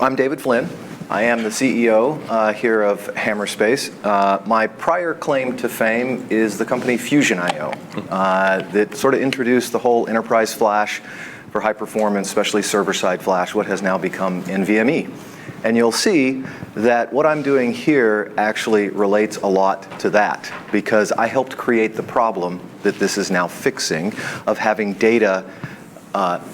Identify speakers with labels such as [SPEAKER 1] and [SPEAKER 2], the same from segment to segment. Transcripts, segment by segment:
[SPEAKER 1] I'm David Flynn. I am the CEO here of Hammerspace. My prior claim to fame is the company Fusion.io that sort of introduced the whole enterprise flash for high performance, especially server-side flash, what has now become NVMe. And you'll see that what I'm doing here actually relates a lot to that, because I helped create the problem that this is now fixing of having data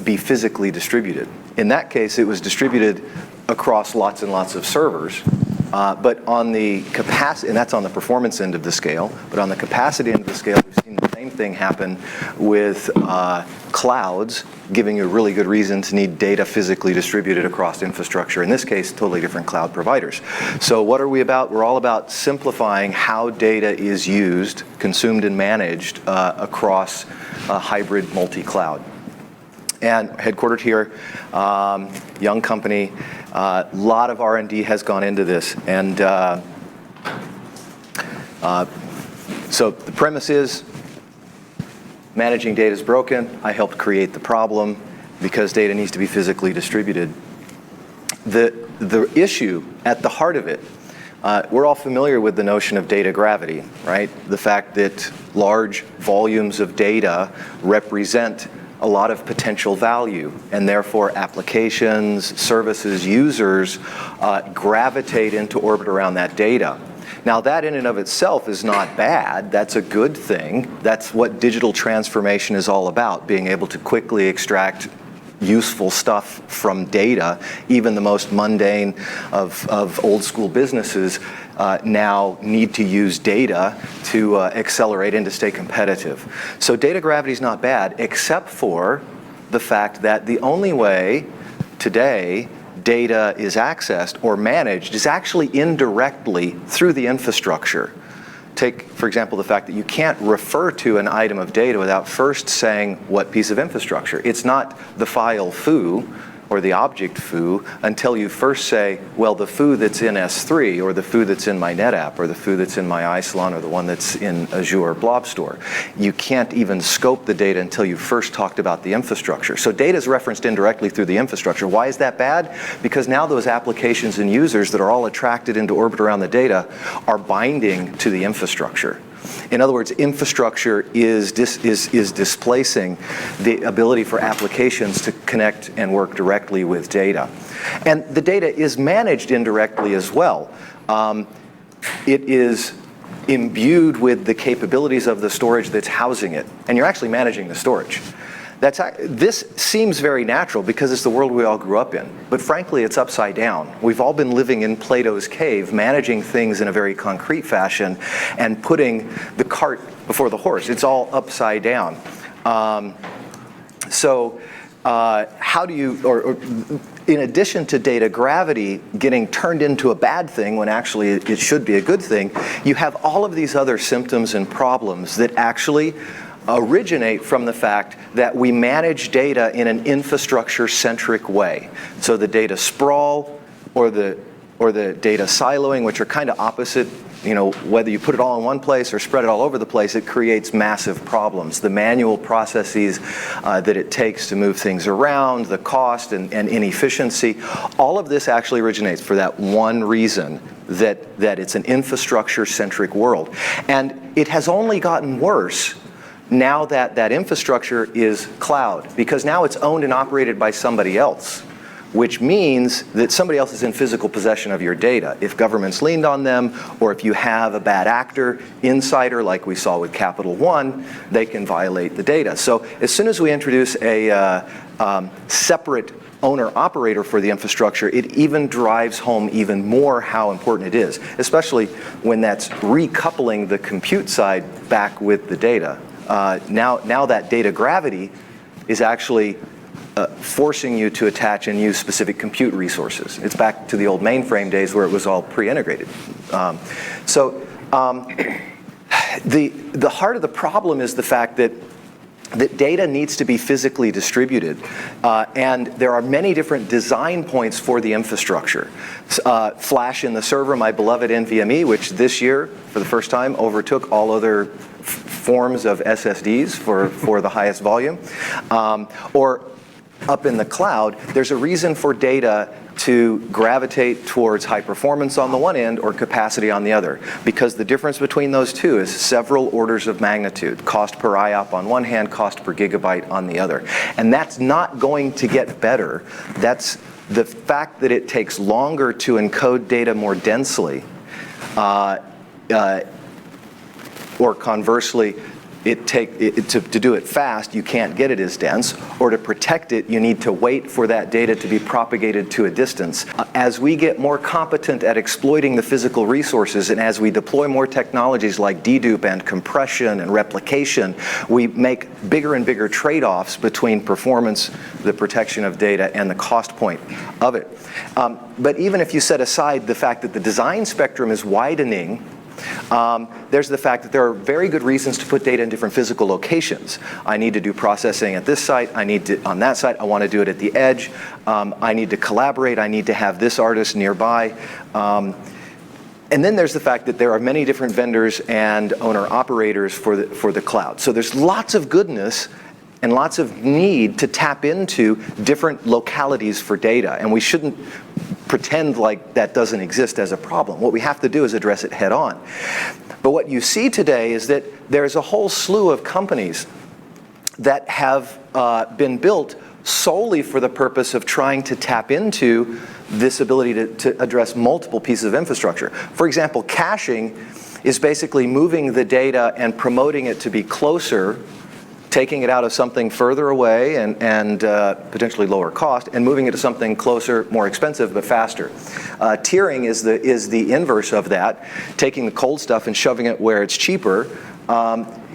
[SPEAKER 1] be physically distributed. In that case, it was distributed across lots and lots of servers, but on the capacity, and that's on the performance end of the scale, but on the capacity end of the scale, we've seen the same thing happen with clouds, giving you a really good reason to need data physically distributed across infrastructure. In this case, totally different cloud providers. So what are we about? We're all about simplifying how data is used, consumed, and managed across a hybrid multi-cloud. And headquartered here, young company, a lot of R&D has gone into this. And so the premise is, managing data is broken. I helped create the problem because data needs to be physically distributed. The issue at the heart of it, we're all familiar with the notion of data gravity, right? The fact that large volumes of data represent a lot of potential value, and therefore applications, services, users gravitate into orbit around that data. Now that in and of itself is not bad, that's a good thing. That's what digital transformation is all about, being able to quickly extract useful stuff from data. Even the most mundane of old school businesses now need to use data to accelerate and to stay competitive. So data gravity is not bad, except for the fact that the only way today data is accessed or managed is actually indirectly through the infrastructure. Take, for example, the fact that you can't refer to an item of data without first saying what piece of infrastructure. It's not the file foo or the object foo until you first say, well, the foo that's in S3 or the foo that's in my NetApp or the foo that's in my Isilon or the one that's in Azure Blob Store. You can't even scope the data until you first talked about the infrastructure. So data is referenced indirectly through the infrastructure. Why is that bad? Because now those applications and users that are all attracted into orbit around the data are binding to the infrastructure. In other words, infrastructure is displacing the ability for applications to connect and work directly with data. And the data is managed indirectly as well. It is imbued with the capabilities of the storage that's housing it, and you're actually managing the storage. This seems very natural because it's the world we all grew up in, but frankly it's upside down. We've all been living in Plato's cave, managing things in a very concrete fashion and putting the cart before the horse. It's all upside down. How do you, or in addition to data gravity getting turned into a bad thing when actually it should be a good thing, you have all of these other symptoms and problems that actually originate from the fact that we manage data in an infrastructure-centric way. So the data sprawl or the data siloing, which are kind of opposite, you know, whether you put it all in one place or spread it all over the place, it creates massive problems. The manual processes that it takes to move things around, the cost and inefficiency, all of this actually originates for that one reason, that it's an infrastructure-centric world. And it has only gotten worse now that that infrastructure is cloud, because now it's owned and operated by somebody else, which means that somebody else is in physical possession of your data. If governments leaned on them, or if you have a bad actor, insider, like we saw with Capital One, they can violate the data. So as soon as we introduce a separate owner-operator for the infrastructure, it even drives home even more how important it is, especially when that's recoupling the compute side back with the data. Now that data gravity is actually forcing you to attach and use specific compute resources. It's back to the old mainframe days where it was all pre-integrated. The heart of the problem is the fact that data needs to be physically distributed, and there are many different design points for the infrastructure. Flash in the server, my beloved NVMe, which this year, for the first time, overtook all other forms of SSDs for the highest volume. Or up in the cloud, there's a reason for data to gravitate towards high performance on the one end or capacity on the other, because the difference between those two is several orders of magnitude. Cost per IOP on one hand, cost per gigabyte on the other. And that's not going to get better. That's the fact that it takes longer to encode data more densely, or conversely, to do it fast, you can't get it as dense, or to protect it, you need to wait for that data to be propagated to a distance. As we get more competent at exploiting the physical resources, and as we deploy more technologies like dedupe and compression and replication, we make bigger and bigger trade-offs between performance, the protection of data, and the cost point of it. But even if you set aside the fact that the design spectrum is widening, there's the fact that there are very good reasons to put data in different physical locations. I need to do processing at this site, I need to on that site, I want to do it at the edge, I need to collaborate, I need to have this artist nearby. And then there's the fact that there are many different vendors and owner-operators for the cloud. So there's lots of goodness and lots of need to tap into different localities for data, and we shouldn't pretend like that doesn't exist as a problem. What we have to do is address it head on. But what you see today is that there's a whole slew of companies that have been built solely for the purpose of trying to tap into this ability to address multiple pieces of infrastructure. For example, caching is basically moving the data and promoting it to be closer, taking it out of something further away and potentially lower cost, and moving it to something closer, more expensive, but faster. Tiering is the inverse of that, taking the cold stuff and shoving it where it's cheaper.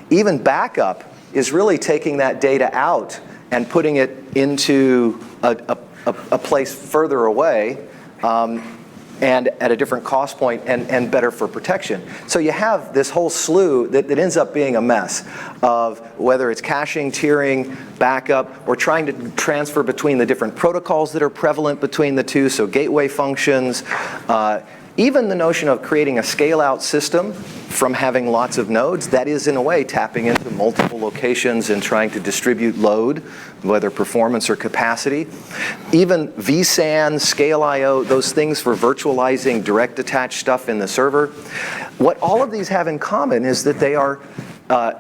[SPEAKER 1] Even backup is really taking that data out and putting it into a place further away, and at a different cost point and better for protection. So you have this whole slew that ends up being a mess of whether it's caching, tiering, backup, or trying to transfer between the different protocols that are prevalent between the two, so gateway functions. Even the notion of creating a scale-out system from having lots of nodes, that is in a way tapping into multiple locations and trying to distribute load, whether performance or capacity. Even vSAN, Scale IO, those things for virtualizing direct attached stuff in the server. What all of these have in common is that they are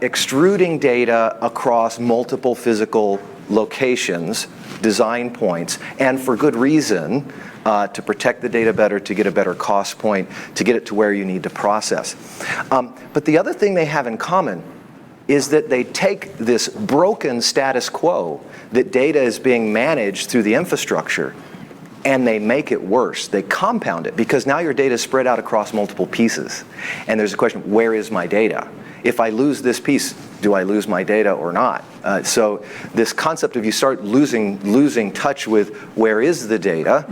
[SPEAKER 1] extruding data across multiple physical locations, design points, and for good reason, to protect the data better, to get a better cost point, to get it to where you need to process. But the other thing they have in common is that they take this broken status quo that data is being managed through the infrastructure, and they make it worse. They compound it, because now your data is spread out across multiple pieces. And there's a question, where is my data? If I lose this piece, do I lose my data or not? So this concept of you start losing touch with where is the data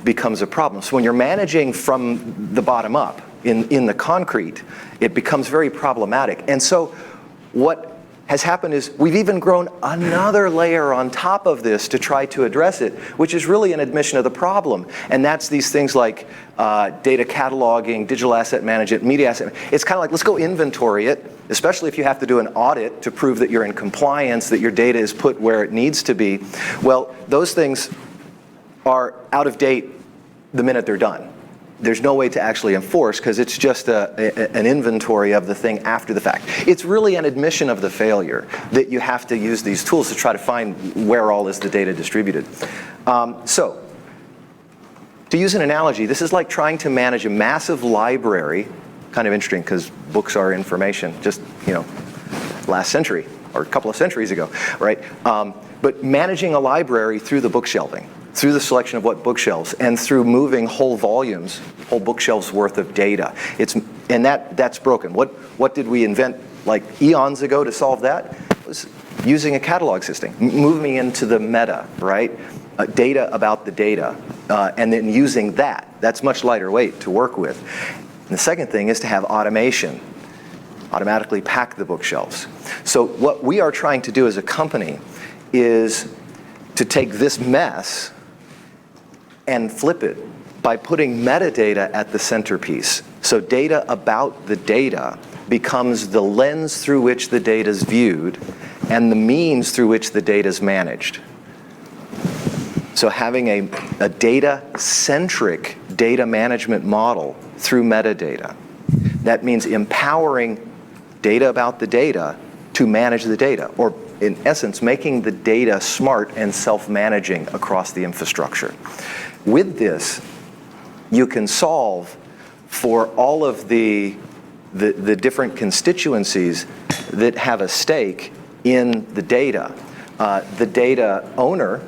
[SPEAKER 1] becomes a problem. So when you're managing from the bottom up in the concrete, it becomes very problematic. And so what has happened is we've even grown another layer on top of this to try to address it, which is really an admission of the problem. And that's these things like data cataloging, digital asset management, media asset. It's kind of like, let's go inventory it, especially if you have to do an audit to prove that you're in compliance, that your data is put where it needs to be. Well, those things are out of date the minute they're done. There's no way to actually enforce, because it's just an inventory of the thing after the fact. It's really an admission of the failure that you have to use these tools to try to find where all is the data distributed. So, to use an analogy, this is like trying to manage a massive library, kind of interesting because books are information, just, last century or a couple of centuries ago, right? But managing a library through the bookshelving, through the selection of what bookshelves, and through moving whole volumes, whole bookshelves worth of data. That's broken. What did we invent like eons ago to solve that? It was using a catalog system, moving into the meta, right? Data about the data, and then using that. That's much lighter weight to work with. And the second thing is to have automation, automatically pack the bookshelves. So what we are trying to do as a company is to take this mess and flip it by putting metadata at the centerpiece. So data about the data becomes the lens through which the data is viewed and the means through which the data is managed. So having a data-centric data management model through metadata. That means empowering data about the data to manage the data, or in essence, making the data smart and self-managing across the infrastructure. With this, you can solve for all of the different constituencies that have a stake in the data. The data owner,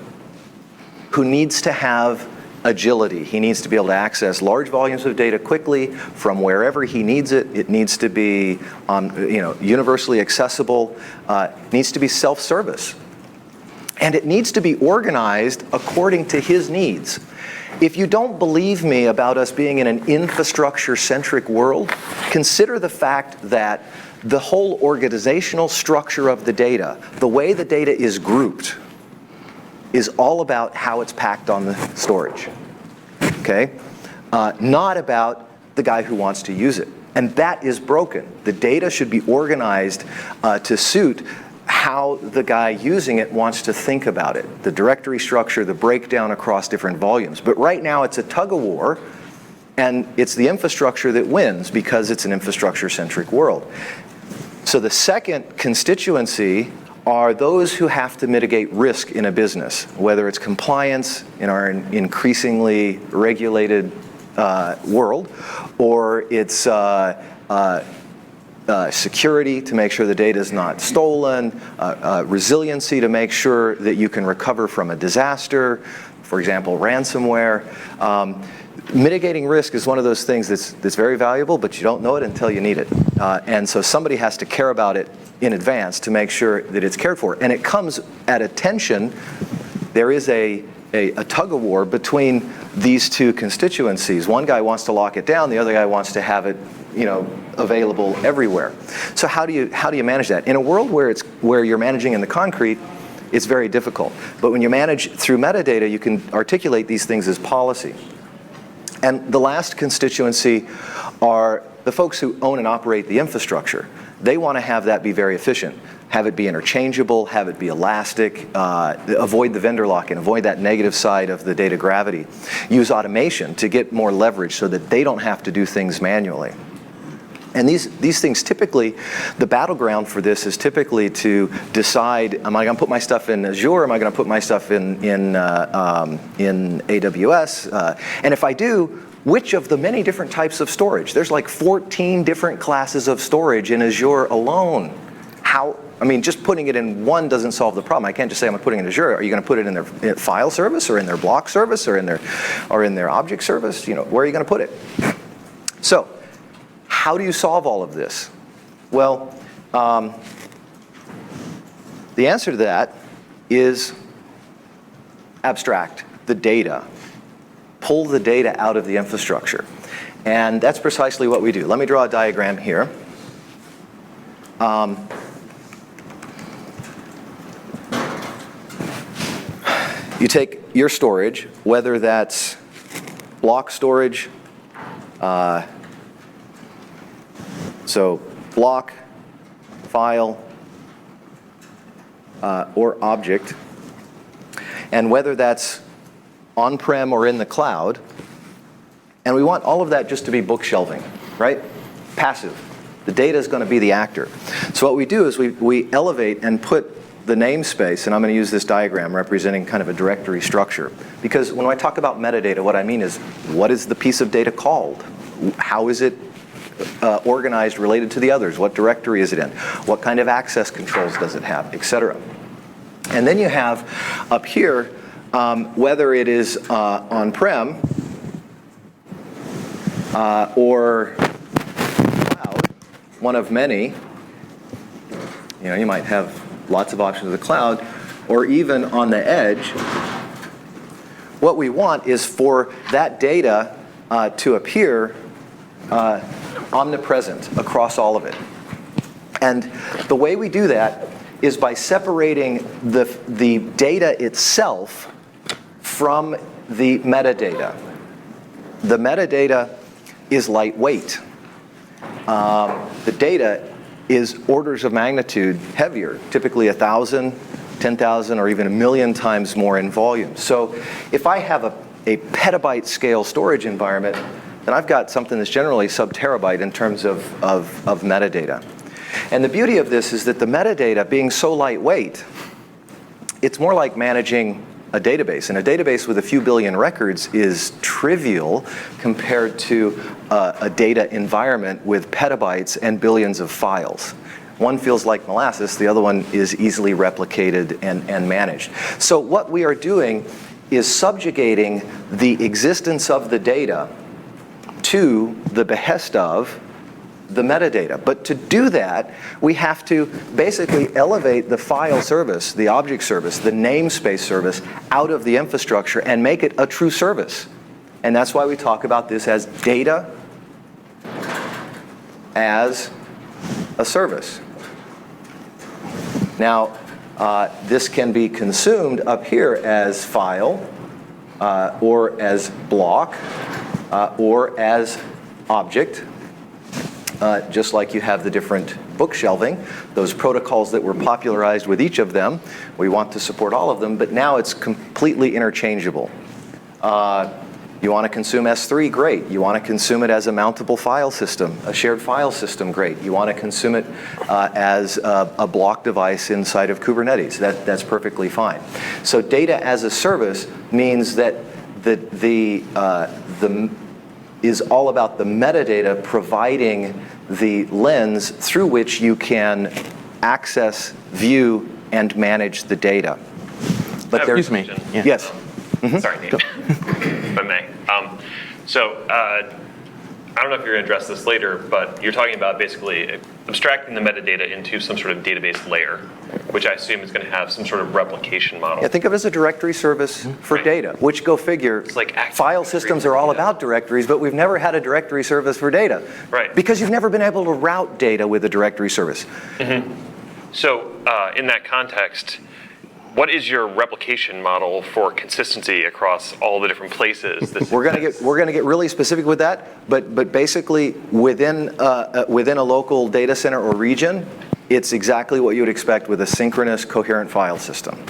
[SPEAKER 1] who needs to have agility. He needs to be able to access large volumes of data quickly from wherever he needs it. It needs to be universally accessible. Needs to be self-service. And it needs to be organized according to his needs. If you don't believe me about us being in an infrastructure-centric world, consider the fact that the whole organizational structure of the data, the way the data is grouped, is all about how it's packed on the storage, okay? Not about the guy who wants to use it. And that is broken. The data should be organized to suit how the guy using it wants to think about it. The directory structure, the breakdown across different volumes. But right now it's a tug of war, and it's the infrastructure that wins because it's an infrastructure-centric world. So the second constituency are those who have to mitigate risk in a business, whether it's compliance in our increasingly regulated world, or it's security to make sure the data is not stolen, resiliency to make sure that you can recover from a disaster, for example, ransomware. Mitigating risk is one of those things that's very valuable, but you don't know it until you need it. And so somebody has to care about it in advance to make sure that it's cared for. And it comes at a tension. There is a tug of war between these two constituencies. One guy wants to lock it down, the other guy wants to have it, available everywhere. So how do you manage that? In a world where you're managing in the concrete, it's very difficult. But when you manage through metadata, you can articulate these things as policy. And the last constituency are the folks who own and operate the infrastructure. They want to have that be very efficient, have it be interchangeable, have it be elastic, avoid the vendor lock-in, avoid that negative side of the data gravity. Use automation to get more leverage so that they don't have to do things manually. And these things typically, the battleground for this is typically to decide, am I going to put my stuff in Azure, am I going to put my stuff in AWS? And if I do, which of the many different types of storage? There's like 14 different classes of storage in Azure alone. Just putting it in one doesn't solve the problem. I can't just say I'm putting it in Azure. Are you going to put it in their file service, or in their block service, or in their object service? Where are you going to put it? So, how do you solve all of this? Well, the answer to that is abstract the data. Pull the data out of the infrastructure. And that's precisely what we do. Let me draw a diagram here. You take your storage, whether that's block storage, so block, file, or object, and whether that's on-prem or in the cloud, and we want all of that just to be bookshelving, right? Passive. The data is going to be the actor. So what we do is we elevate and put the namespace, and I'm going to use this diagram representing kind of a directory structure. Because when I talk about metadata, what I mean is, what is the piece of data called? How is it organized related to the others? What directory is it in? What kind of access controls does it have, etc. And then you have up here, whether it is on-prem or cloud, one of many. You might have lots of options of the cloud, or even on the edge. What we want is for that data to appear omnipresent across all of it. And the way we do that is by separating the data itself from the metadata. The metadata is lightweight. The data is orders of magnitude heavier, typically 1,000 10,000 or even 1,000,000 times more in volume. So if I have a petabyte scale storage environment, then I've got something that's generally sub-terabyte in terms of metadata. And the beauty of this is that the metadata, being so lightweight, it's more like managing a database. And a database with a few billion records is trivial compared to a data environment with petabytes and billions of files. One feels like molasses, the other one is easily replicated and managed. So what we are doing is subjugating the existence of the data to the behest of the metadata. But to do that, we have to basically elevate the file service, the object service, the namespace service out of the infrastructure and make it a true service. And that's why we talk about this as data as a service. Now, this can be consumed up here as file, or as block, or as object, just like you have the different book shelving, those protocols that were popularized with each of them. We want to support all of them, but now it's completely interchangeable. You want to consume S3, great. You want to consume it as a mountable file system, a shared file system, great. You want to consume it as a block device inside of Kubernetes. That's perfectly fine. So data as a service means that is all about the metadata providing the lens through which you can access, view, and manage the data. But
[SPEAKER 2] Excuse me.
[SPEAKER 1] Yeah. Yes.
[SPEAKER 2] Sorry, Nate, if I may. I don't know if you're going to address this later, but you're talking about basically abstracting the metadata into some sort of database layer, which I assume is going to have some sort of replication model.
[SPEAKER 1] Yeah, think of it as a directory service for data, which go figure,
[SPEAKER 2] It's like
[SPEAKER 1] file systems are all about directories, but we've never had a directory service for data.
[SPEAKER 2] Right.
[SPEAKER 1] Because you've never been able to route data with a directory service.
[SPEAKER 2] So in that context, what is your replication model for consistency across all the different places?
[SPEAKER 1] We're going to get really specific with that, but basically within a local data center or region, it's exactly what you would expect with a synchronous coherent file system.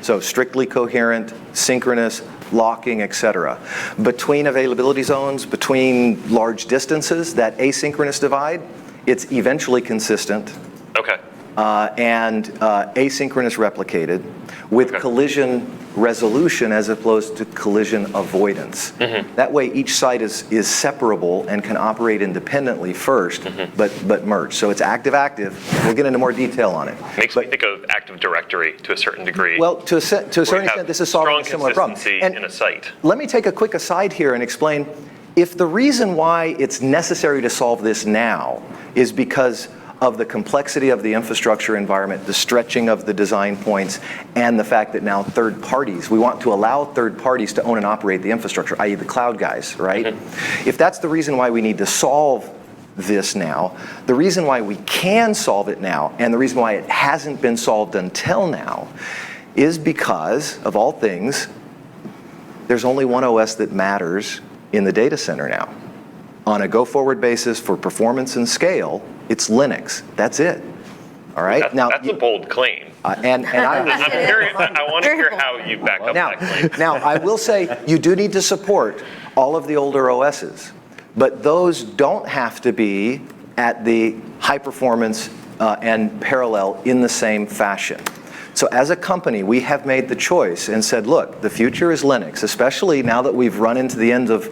[SPEAKER 1] So strictly coherent, synchronous, locking, et cetera. Between availability zones, between large distances, that asynchronous divide, it's eventually consistent.
[SPEAKER 2] Okay.
[SPEAKER 1] And asynchronous replicated with collision resolution as opposed to collision avoidance. That way each site is separable and can operate independently first, but merge. So it's active-active. We'll get into more detail on it.
[SPEAKER 2] Makes me think of Active Directory to a certain degree.
[SPEAKER 1] Well, to a certain extent, this is solving a similar problem.
[SPEAKER 2] Strong consistency in a site.
[SPEAKER 1] Let me take a quick aside here and explain, if the reason why it's necessary to solve this now is because of the complexity of the infrastructure environment, the stretching of the design points, and the fact that now third parties, we want to allow third parties to own and operate the infrastructure, i.e. the cloud guys, right? If that's the reason why we need to solve this now, the reason why we can solve it now, and the reason why it hasn't been solved until now, is because, of all things, there's only one OS that matters in the data center now. On a go-forward basis for performance and scale, it's Linux. That's it. All right.
[SPEAKER 2] That's a bold claim.
[SPEAKER 1] I'm
[SPEAKER 2] curious. I want to hear how you back up that claim.
[SPEAKER 1] Now, I will say you do need to support all of the older OSs, but those don't have to be at the high performance and parallel in the same fashion. So as a company, we have made the choice and said, look, the future is Linux, especially now that we've run into the end of,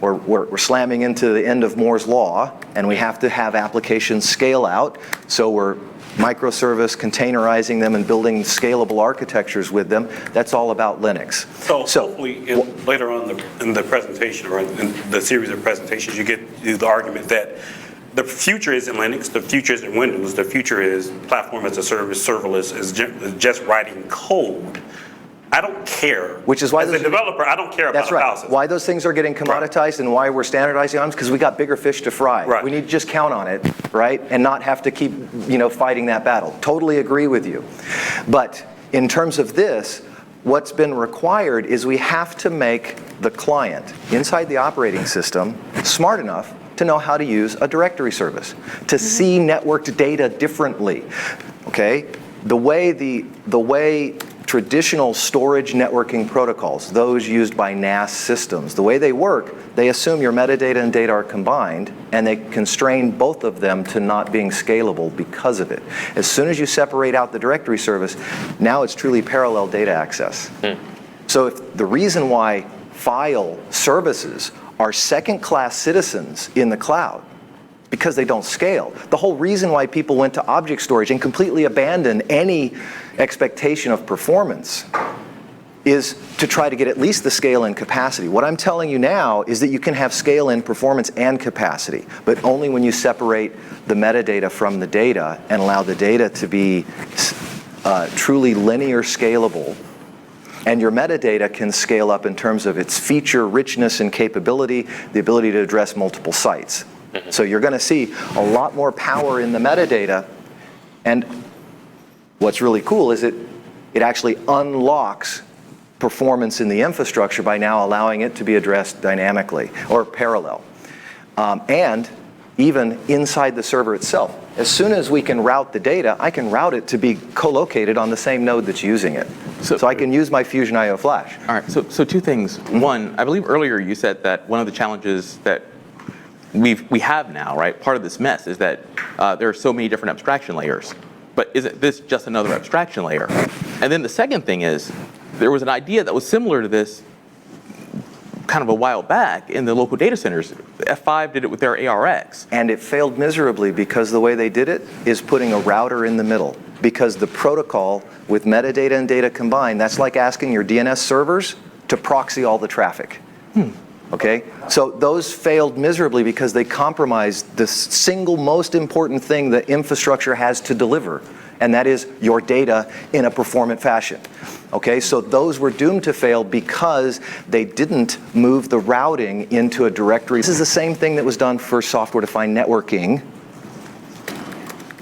[SPEAKER 1] or we're slamming into the end of Moore's Law, and we have to have applications scale out. So we're microservice, containerizing them, and building scalable architectures with them. That's all about Linux.
[SPEAKER 3] So hopefully later on in the presentation, or in the series of presentations, you get the argument that the future isn't Linux, the future isn't Windows, the future is platform as a service, serverless, is just writing code. I don't care.
[SPEAKER 1] Which is why
[SPEAKER 3] as a developer, I don't care about
[SPEAKER 1] that's right. Why those things are getting commoditized and why we're standardizing on them, because we got bigger fish to fry.
[SPEAKER 3] Right.
[SPEAKER 1] We need to just count on it, right? And not have to keep, fighting that battle. Totally agree with you. But in terms of this, what's been required is we have to make the client inside the operating system smart enough to know how to use a directory service, to see networked data differently, okay? the way traditional storage networking protocols, those used by NAS systems, the way they work, they assume your metadata and data are combined, and they constrain both of them to not being scalable because of it. As soon as you separate out the directory service, now it's truly parallel data access. So if the reason why file services are second-class citizens in the cloud, because they don't scale. The whole reason why people went to object storage and completely abandoned any expectation of performance is to try to get at least the scale and capacity. What I'm telling you now is that you can have scale in performance and capacity, but only when you separate the metadata from the data and allow the data to be truly linear scalable. And your metadata can scale up in terms of its feature richness and capability, the ability to address multiple sites. So you're going to see a lot more power in the metadata. And what's really cool is it actually unlocks performance in the infrastructure by now allowing it to be addressed dynamically or parallel. And even inside the server itself. As soon as we can route the data, I can route it to be co-located on the same node that's using it. So I can use my Fusion IO Flash.
[SPEAKER 4] All right, so two things. One, I believe earlier you said that one of the challenges that we have now, right, part of this mess is that there are so many different abstraction layers. But isn't this just another abstraction layer? And then the second thing is, there was an idea that was similar to this kind of a while back in the local data centers. F5 did it with their ARX.
[SPEAKER 1] And it failed miserably because the way they did it is putting a router in the middle. Because the protocol with metadata and data combined, that's like asking your DNS servers to proxy all the traffic. Okay? So those failed miserably because they compromised the single most important thing that infrastructure has to deliver, and that is your data in a performant fashion. Okay, so those were doomed to fail because they didn't move the routing into a directory. This is the same thing that was done for software-defined networking,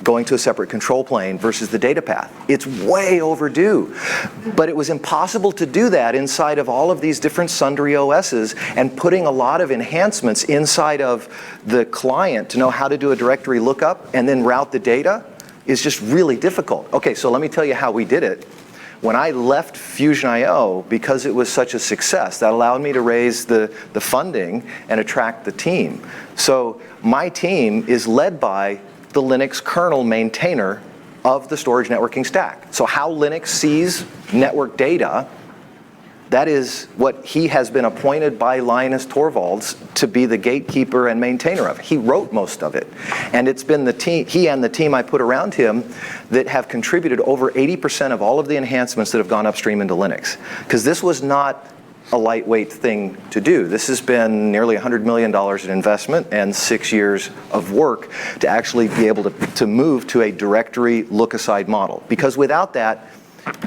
[SPEAKER 1] going to a separate control plane versus the data path. It's way overdue. But it was impossible to do that inside of all of these different sundry OSs, and putting a lot of enhancements inside of the client to know how to do a directory lookup and then route the data is just really difficult. Okay, so let me tell you how we did it. When I left Fusion IO, because it was such a success, that allowed me to raise the funding and attract the team. So my team is led by the Linux kernel maintainer of the storage networking stack. So how Linux sees network data, that is what he has been appointed by Linus Torvalds to be the gatekeeper and maintainer of. He wrote most of it. And it's been the team, he and the team I put around him, that have contributed over 80% of all of the enhancements that have gone upstream into Linux. Because this was not a lightweight thing to do. This has been nearly $100 million in investment and 6 years of work to actually be able to move to a directory look-aside model. Because without that,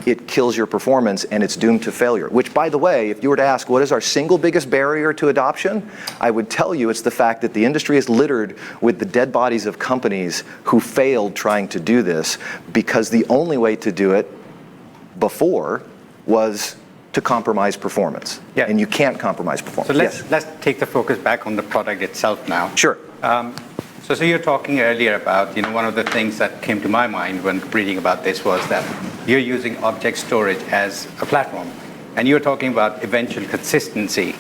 [SPEAKER 1] it kills your performance and it's doomed to failure. Which, by the way, if you were to ask what is our single biggest barrier to adoption, I would tell you it's the fact that the industry is littered with the dead bodies of companies who failed trying to do this, because the only way to do it before was to compromise performance.
[SPEAKER 5] Yeah.
[SPEAKER 1] And you can't compromise performance.
[SPEAKER 5] So let's take the focus back on the product itself now.
[SPEAKER 1] Sure.
[SPEAKER 5] So you were talking earlier about, one of the things that came to my mind when reading about this was that you're using object storage as a platform. And you were talking about eventual consistency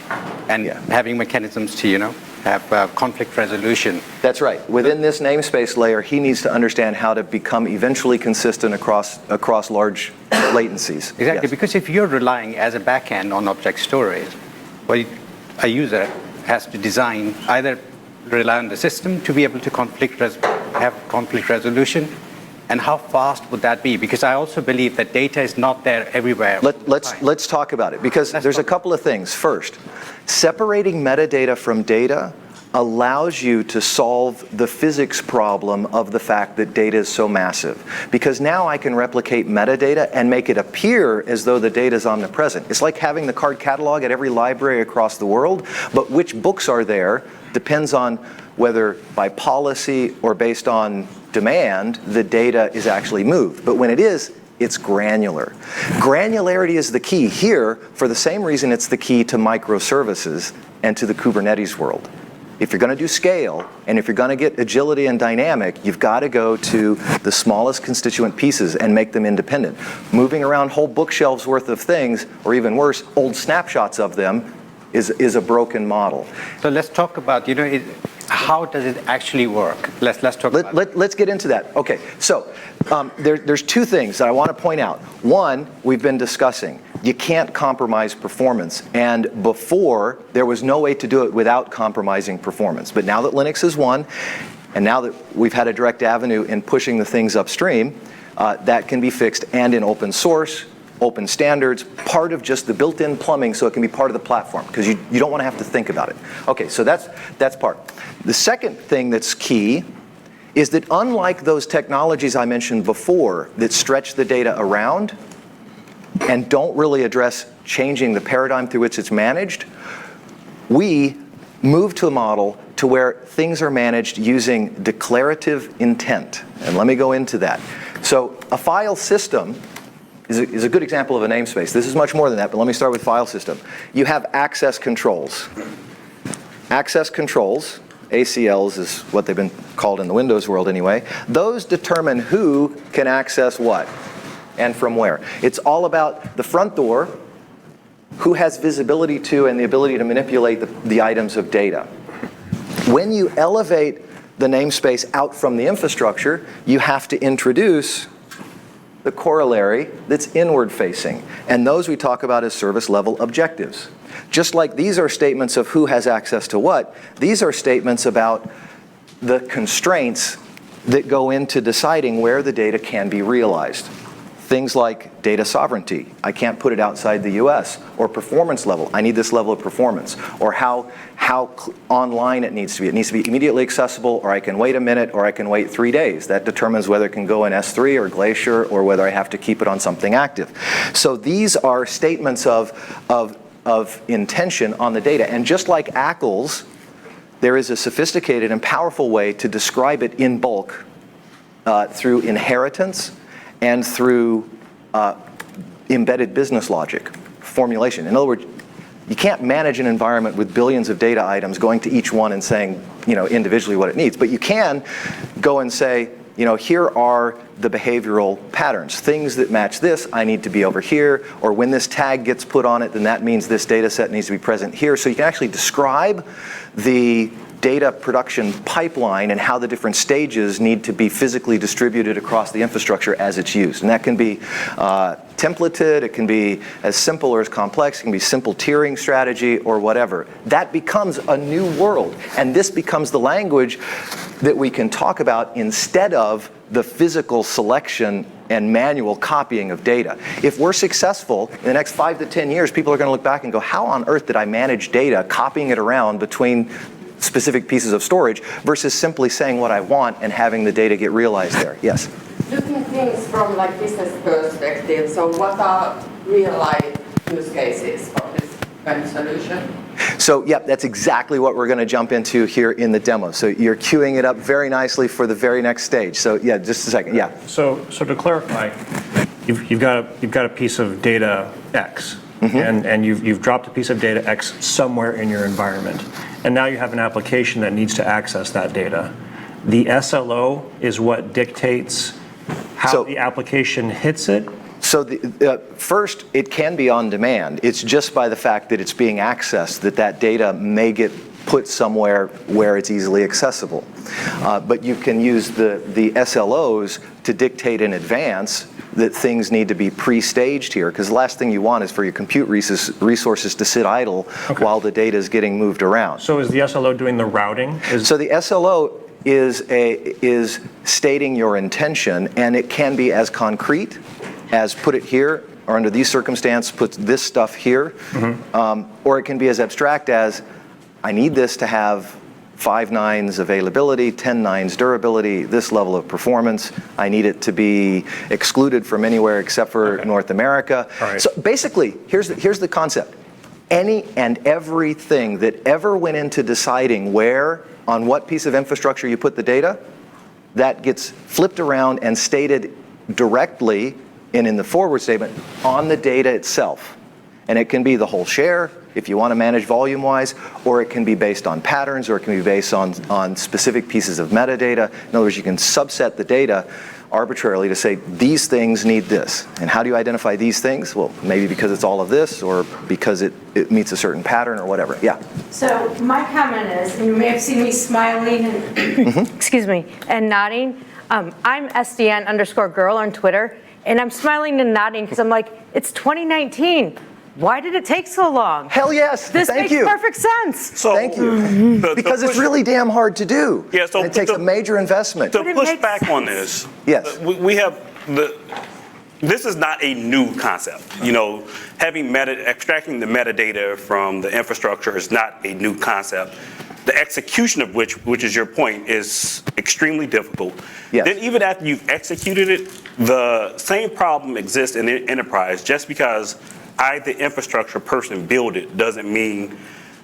[SPEAKER 5] and having mechanisms to, have conflict resolution.
[SPEAKER 1] That's right. Within this namespace layer, he needs to understand how to become eventually consistent across large latencies.
[SPEAKER 5] Exactly,
[SPEAKER 1] Yes.
[SPEAKER 5] because if you're relying as a backend on object storage, well, a user has to design, either rely on the system to be able to have conflict resolution, and how fast would that be? Because I also believe that data is not there everywhere.
[SPEAKER 1] Let's talk about it, because there's a couple of things. First, separating metadata from data allows you to solve the physics problem of the fact that data is so massive. Because now I can replicate metadata and make it appear as though the data is omnipresent. It's like having the card catalog at every library across the world, but which books are there depends on whether by policy or based on demand, the data is actually moved. But when it is, it's granular. Granularity is the key here for the same reason it's the key to microservices and to the Kubernetes world. if you're going to do scale, and if you're going to get agility and dynamic, you've got to go to the smallest constituent pieces and make them independent. Moving around whole bookshelves worth of things, or even worse, old snapshots of them, is a broken model.
[SPEAKER 5] So let's talk about, how does it actually work? Let's talk about it.
[SPEAKER 1] Let's get into that. Okay, so there's two things that I want to point out. One, we've been discussing. You can't compromise performance. And before, there was no way to do it without compromising performance. But now that Linux is one, and now that we've had a direct avenue in pushing the things upstream, that can be fixed, and in open source, open standards, part of just the built-in plumbing so it can be part of the platform, because you don't want to have to think about it. Okay, so that's part. The second thing that's key is that unlike those technologies I mentioned before that stretch the data around and don't really address changing the paradigm through which it's managed, we move to a model to where things are managed using declarative intent. And let me go into that. So a file system is a good example of a namespace. This is much more than that, but let me start with file system. You have access controls. Access controls, ACLs is what they've been called in the Windows world anyway. Those determine who can access what and from where. It's all about the front door, who has visibility to and the ability to manipulate the items of data. When you elevate the namespace out from the infrastructure, you have to introduce the corollary that's inward facing. And those we talk about as service level objectives. Just like these are statements of who has access to what, these are statements about the constraints that go into deciding where the data can be realized. Things like data sovereignty. I can't put it outside the US. Or performance level. I need this level of performance. Or how online it needs to be. It needs to be immediately accessible, or I can wait a minute, or I can wait 3 days. That determines whether it can go in S3 or Glacier, or whether I have to keep it on something active. So these are statements of intention on the data. And just like ACLs, there is a sophisticated and powerful way to describe it in bulk through inheritance and through embedded business logic, formulation. In other words, you can't manage an environment with billions of data items going to each one and saying, individually what it needs. But you can go and say, here are the behavioral patterns. Things that match this, I need to be over here. Or when this tag gets put on it, then that means this data set needs to be present here. So you can actually describe the data production pipeline and how the different stages need to be physically distributed across the infrastructure as it's used. And that can be templated, it can be as simple or as complex, it can be simple tiering strategy or whatever. That becomes a new world. And this becomes the language that we can talk about instead of the physical selection and manual copying of data. If we're successful, in the next 5 to 10 years, people are going to look back and go, how on earth did I manage data, copying it around between specific pieces of storage versus simply saying what I want and having the data get realized there? Yes?
[SPEAKER 6] Looking at things from business perspective, so what are real life use cases for this kind of solution?
[SPEAKER 1] So yeah, that's exactly what we're going to jump into here in the demo. So you're queuing it up very nicely for the very next stage. So yeah, just a second. Yeah.
[SPEAKER 7] So to clarify, you've got a piece of data X, and you've dropped a piece of data X somewhere in your environment, and now you have an application that needs to access that data. The SLO is what dictates how the application hits it.
[SPEAKER 1] So first, it can be on demand. It's just by the fact that it's being accessed that data may get put somewhere where it's easily accessible. But you can use the SLOs to dictate in advance that things need to be pre-staged here, because the last thing you want is for your compute resources to sit idle while the data is getting moved around.
[SPEAKER 7] So is the SLO doing the routing?
[SPEAKER 1] So the SLO is stating your intention, and it can be as concrete as put it here, or under these circumstances, put this stuff here, or it can be as abstract as, I need this to have 5 nines availability, 10 nines durability, this level of performance. I need it to be excluded from anywhere except for North America.
[SPEAKER 7] Right.
[SPEAKER 1] So basically, here's the concept. Any and everything that ever went into deciding where, on what piece of infrastructure you put the data, that gets flipped around and stated directly and in the forward statement on the data itself. And it can be the whole share, if you want to manage volume-wise, or it can be based on patterns, or it can be based on specific pieces of metadata. In other words, you can subset the data arbitrarily to say, these things need this. And how do you identify these things? Well, maybe because it's all of this, or because it meets a certain pattern, or whatever. Yeah?
[SPEAKER 8] So my comment is, and you may have seen me smiling and, excuse me, and nodding. I'm SDN_girl on Twitter, and I'm smiling and nodding because I'm like, it's 2019. Why did it take so long?
[SPEAKER 1] Hell yes,
[SPEAKER 8] This
[SPEAKER 1] thank
[SPEAKER 8] makes
[SPEAKER 1] you.
[SPEAKER 8] perfect sense.
[SPEAKER 3] So
[SPEAKER 1] Thank you. Because it's really damn hard to do.
[SPEAKER 3] Yeah, so
[SPEAKER 1] and it takes a major investment.
[SPEAKER 3] To
[SPEAKER 8] it
[SPEAKER 3] push
[SPEAKER 8] makes
[SPEAKER 3] back on
[SPEAKER 8] sense.
[SPEAKER 3] this,
[SPEAKER 1] Yes.
[SPEAKER 3] we have this is not a new concept. You know, extracting the metadata from the infrastructure is not a new concept. The execution of which is your point, is extremely difficult.
[SPEAKER 1] Yes.
[SPEAKER 3] Then even after you've executed it, the same problem exists in the enterprise. Just because the infrastructure person build it doesn't mean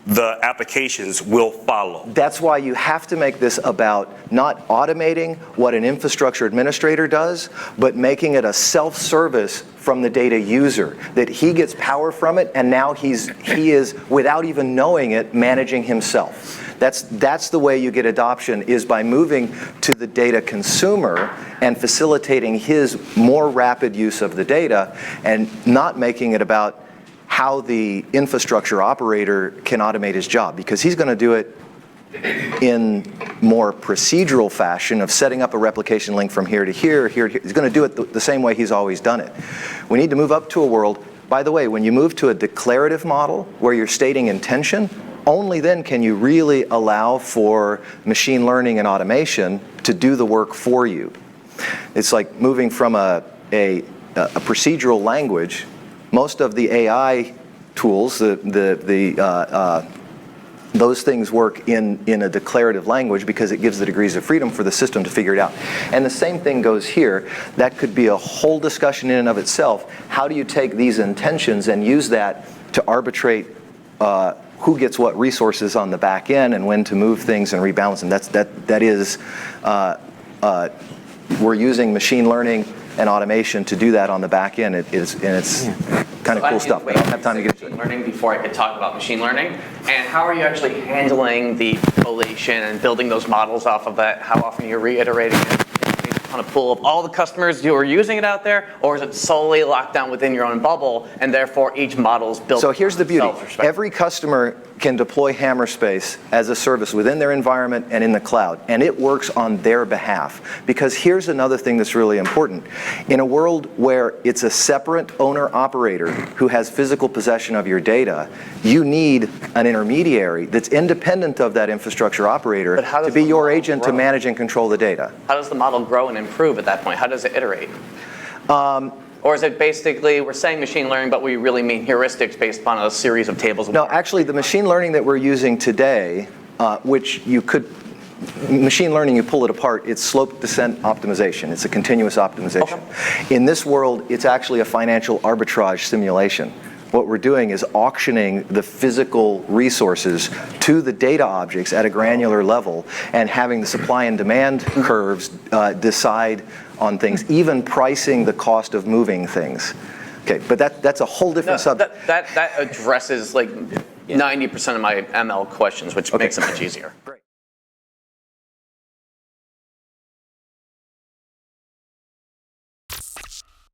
[SPEAKER 3] the applications will follow.
[SPEAKER 1] That's why you have to make this about not automating what an infrastructure administrator does, but making it a self-service from the data user, that he gets power from it, and now he is, without even knowing it, managing himself. That's the way you get adoption, is by moving to the data consumer and facilitating his more rapid use of the data, and not making it about how the infrastructure operator can automate his job, because he's going to do it in more procedural fashion of setting up a replication link from here to here, here to here. He's going to do it the same way he's always done it. We need to move up to a world, by the way, when you move to a declarative model where you're stating intention, only then can you really allow for machine learning and automation to do the work for you. It's like moving from a procedural language. Most of the AI tools, those things work in a declarative language because it gives the degrees of freedom for the system to figure it out. And the same thing goes here. That could be a whole discussion in and of itself. How do you take these intentions and use that to arbitrate who gets what resources on the back end and when to move things and rebalance them? We're using machine learning and automation to do that on the back end. It's kind of cool stuff, but I don't have time to get into it.
[SPEAKER 9] Learning before I could talk about machine learning. And how are you actually handling the collation and building those models off of that? How often you're reiterating it? On a pool of all the customers who are using it out there, or is it solely locked down within your own bubble, and therefore each model is built?
[SPEAKER 1] So here's the beauty.
[SPEAKER 9] Self-respect?
[SPEAKER 1] Every customer can deploy Hammerspace as a service within their environment and in the cloud, and it works on their behalf. Because here's another thing that's really important. In a world where it's a separate owner-operator who has physical possession of your data, you need an intermediary that's independent of that infrastructure operator to be your agent to manage and control the data.
[SPEAKER 9] How does the model grow and improve at that point? How does it iterate? Or is it basically, we're saying machine learning, but we really mean heuristics based upon a series of tables?
[SPEAKER 1] No, actually, the machine learning that we're using today, which you could, machine learning, you pull it apart, it's slope descent optimization. It's a continuous optimization. Okay. In this world, it's actually a financial arbitrage simulation. What we're doing is auctioning the physical resources to the data objects at a granular level and having the supply and demand curves decide on things, even pricing the cost of moving things. Okay, but that's a whole different subject.
[SPEAKER 9] That addresses like 90% of my ML questions, which makes it much easier.